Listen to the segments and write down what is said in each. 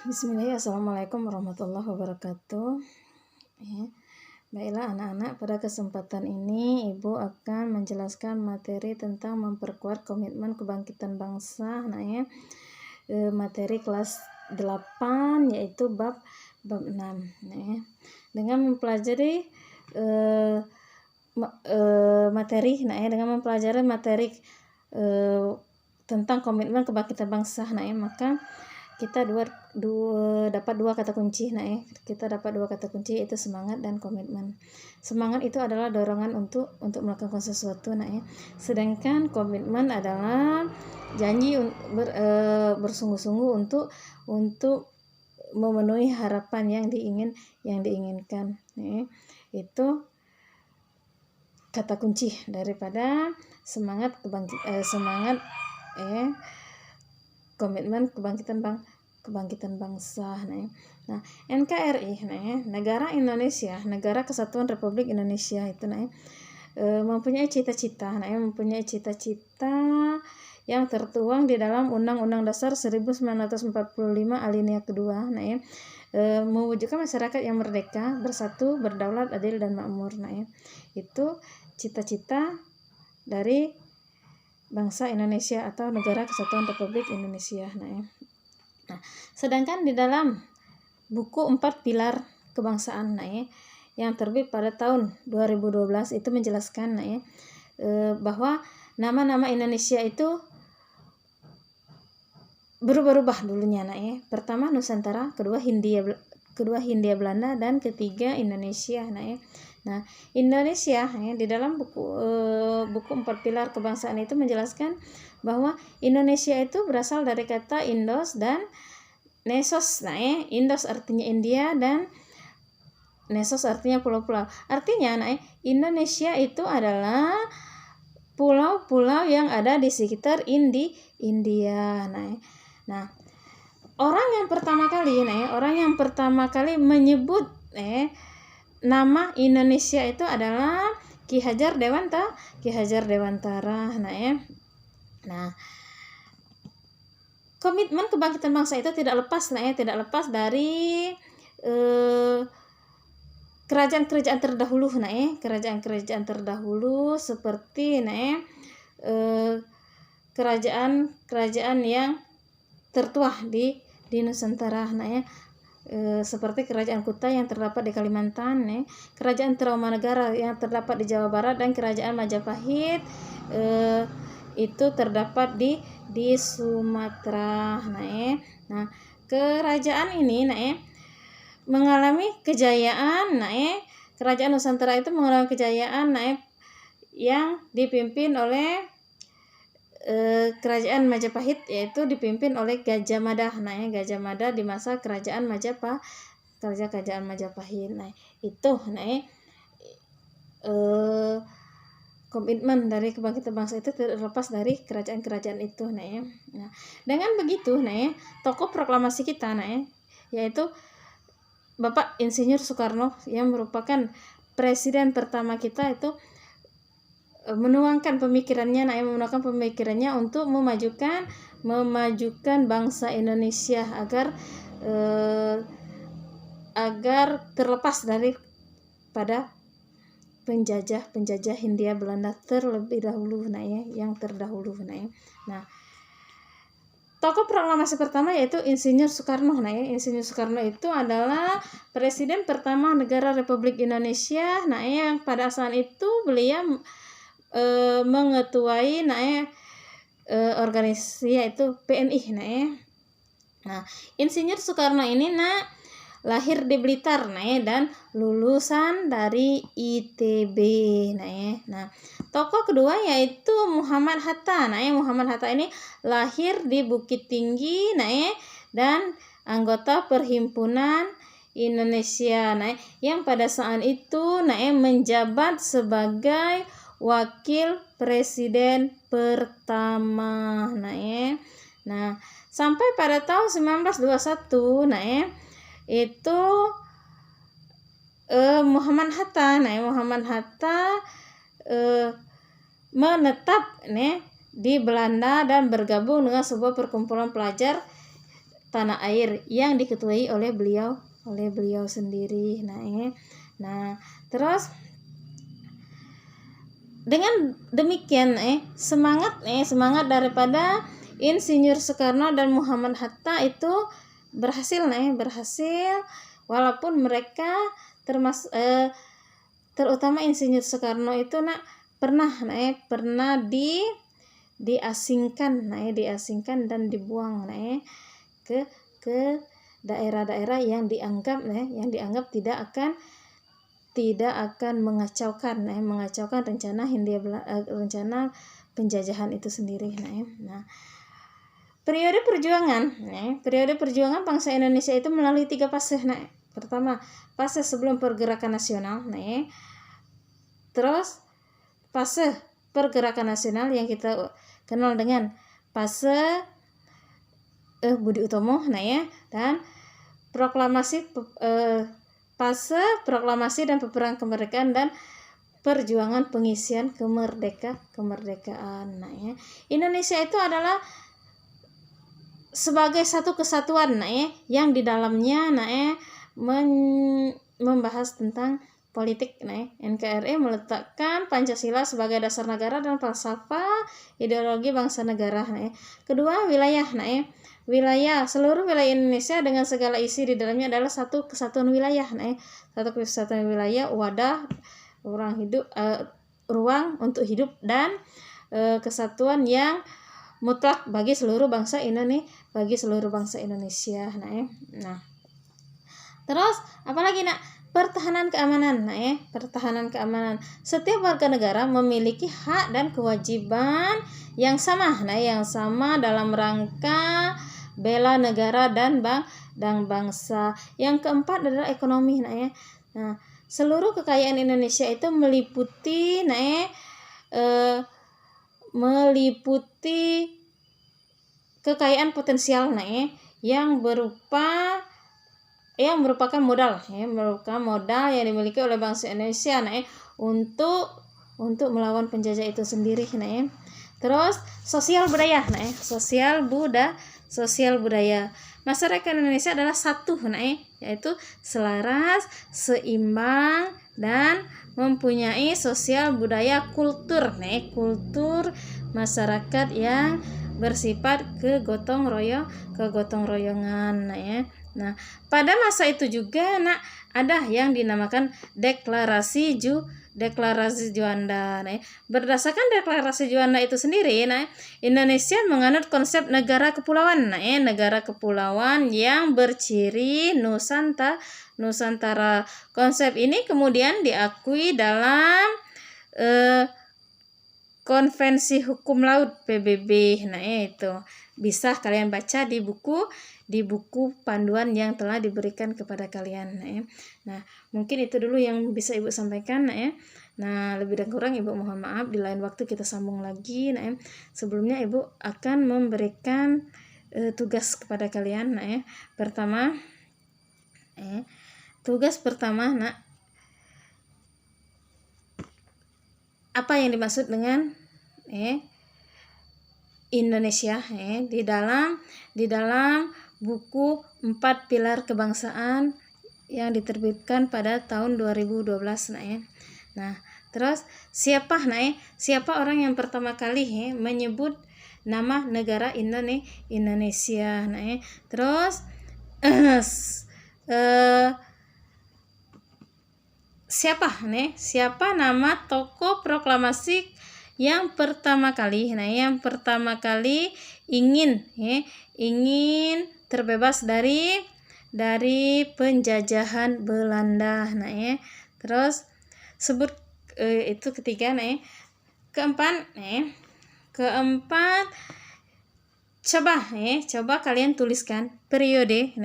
Bismillahirrahmanirrahim. Assalamualaikum warahmatullahi wabarakatuh. Baiklah anak-anak, pada kesempatan ini Ibu akan menjelaskan materi tentang memperkuat komitmen kebangkitan bangsa. Materi kelas 8 yaitu bab 6. Dengan mempelajari materi tentang komitmen kebangkitan bangsa, maka kita dapat dua kata kunci. Kita dapat dua kata kunci, yaitu semangat dan komitmen. Semangat itu adalah dorongan untuk melakukan sesuatu, sedangkan komitmen adalah janji bersungguh-sungguh untuk memenuhi harapan yang diinginkan. Itu kata kunci daripada komitmen kebangkitan bangsa. Nah, NKRI, Negara Indonesia, Negara Kesatuan Republik Indonesia itu mempunyai cita-cita, yang tertuang di dalam Undang-Undang Dasar 1945 alinea kedua, mewujudkan masyarakat yang merdeka, bersatu, berdaulat, adil dan makmur. Itu cita-cita dari bangsa Indonesia atau Negara Kesatuan Republik Indonesia. Sedangkan di dalam buku 4 pilar kebangsaan yang terbit pada tahun 2012 itu menjelaskan bahwa nama-nama Indonesia itu berubah-ubah dulunya. Pertama Nusantara, kedua Hindia Belanda, dan ketiga Indonesia. Nah, Indonesia di dalam buku 4 pilar kebangsaan itu menjelaskan bahwa Indonesia itu berasal dari kata Indos dan Nesos. Indos artinya India dan Nesos artinya pulau-pulau. Artinya Indonesia itu adalah pulau-pulau yang ada di sekitar India. Nah, orang yang pertama kali menyebut nama Indonesia itu adalah Ki Hajar Dewantara. Nah, komitmen kebangkitan bangsa itu tidak lepas dari kerajaan-kerajaan terdahulu. Kerajaan-kerajaan terdahulu seperti kerajaan yang tertua di Nusantara. Seperti kerajaan Kutai yang terdapat di Kalimantan, kerajaan Tarumanegara yang terdapat di Jawa Barat, dan kerajaan Majapahit itu terdapat di Sumatera. Nah, kerajaan ini mengalami kejayaan. Kerajaan Nusantara itu mengalami kejayaan yang dipimpin oleh kerajaan Majapahit, yaitu dipimpin oleh Gajah Mada. Gajah Mada di masa kerajaan Majapahit. Itu komitmen dari kebangkitan bangsa itu terlepas dari kerajaan-kerajaan itu. Nah, dengan begitu tokoh proklamasi kita yaitu Bapak Insinyur Soekarno, yang merupakan presiden pertama kita, itu menuangkan pemikirannya untuk memajukan bangsa Indonesia agar terlepas pada penjajah Hindia Belanda terlebih dahulu, yang terdahulu. Nah, tokoh proklamasi pertama yaitu Insinyur Soekarno. Insinyur Soekarno itu adalah presiden pertama negara Republik Indonesia. Yang pada saat itu beliau mengetuai organisasi yaitu PNI. Nah, Insinyur Soekarno ini lahir di Blitar dan lulusan dari ITB. Nah, tokoh kedua yaitu Muhammad Hatta. Muhammad Hatta ini lahir di Bukit Tinggi dan anggota Perhimpunan Indonesia yang pada saat itu menjabat sebagai wakil presiden pertama. Nah, sampai pada tahun 1921 itu Muhammad Hatta menetap di Belanda dan bergabung dengan sebuah perkumpulan pelajar tanah air yang diketuai oleh beliau sendiri. Nah, terus dengan demikian semangat daripada Insinyur Soekarno dan Muhammad Hatta itu berhasil walaupun mereka terutama Insinyur Soekarno itu pernah diasingkan dan dibuang ke daerah-daerah yang dianggap tidak akan mengacaukan rencana rencana penjajahan itu sendiri. Nah, periode perjuangan bangsa Indonesia itu melalui 3 fase. Pertama, fase sebelum pergerakan nasional. Terus fase pergerakan nasional yang kita kenal dengan fase Budi Utomo, dan fase proklamasi dan peperangan kemerdekaan dan perjuangan pengisian kemerdekaan. Indonesia itu adalah sebagai satu kesatuan yang di dalamnya membahas tentang politik. NKRI meletakkan Pancasila sebagai dasar negara dan falsafah ideologi bangsa negara. Kedua, wilayah. Seluruh wilayah Indonesia dengan segala isi di dalamnya adalah satu kesatuan wilayah. Satu kesatuan wilayah, wadah orang hidup, ruang untuk hidup, dan kesatuan yang mutlak bagi seluruh bangsa Indonesia. Nah, terus apalagi pertahanan keamanan. Pertahanan keamanan. Setiap warga negara memiliki hak dan kewajiban yang sama dalam rangka bela negara dan bangsa. Yang keempat adalah ekonomi. Nah, seluruh kekayaan Indonesia itu meliputi kekayaan potensial yang merupakan modal yang dimiliki oleh bangsa Indonesia untuk melawan penjajah itu sendiri. Terus sosial budaya. Sosial budaya. Masyarakat Indonesia adalah satu, yaitu selaras, seimbang, dan mempunyai sosial budaya kultur masyarakat yang bersifat kegotong royongan. Nah, pada masa itu juga ada yang dinamakan deklarasi Juanda. Berdasarkan deklarasi Juanda itu sendiri, Indonesia menganut konsep negara kepulauan. Negara kepulauan yang berciri Nusantara. Konsep ini kemudian diakui dalam Konvensi Hukum Laut PBB. Itu bisa kalian baca di buku panduan yang telah diberikan kepada kalian. Nah, mungkin itu dulu yang bisa Ibu sampaikan. Nah, lebih dan kurang Ibu mohon maaf. Di lain waktu kita sambung lagi. Sebelumnya Ibu akan memberikan tugas kepada kalian. Tugas pertama, apa yang dimaksud dengan Indonesia di dalam buku 4 Pilar Kebangsaan yang diterbitkan pada tahun 2012. Nah, terus siapa orang yang pertama kali menyebut nama negara Indonesia. Terus siapa nama tokoh proklamasi yang pertama kali ingin terbebas dari penjajahan Belanda. Terus sebut itu ketiga. Keempat coba kalian tuliskan periode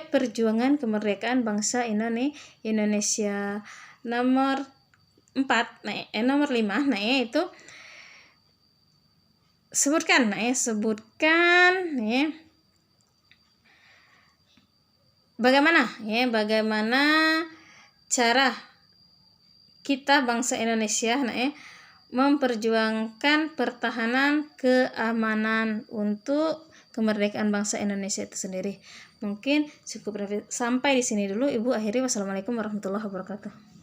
perjuangan kemerdekaan bangsa Indonesia. Nomor 5 itu sebutkan bagaimana cara kita bangsa Indonesia memperjuangkan pertahanan keamanan untuk kemerdekaan bangsa Indonesia itu sendiri. Mungkin cukup sampai di sini dulu Ibu akhiri. Wassalamualaikum warahmatullahi wabarakatuh.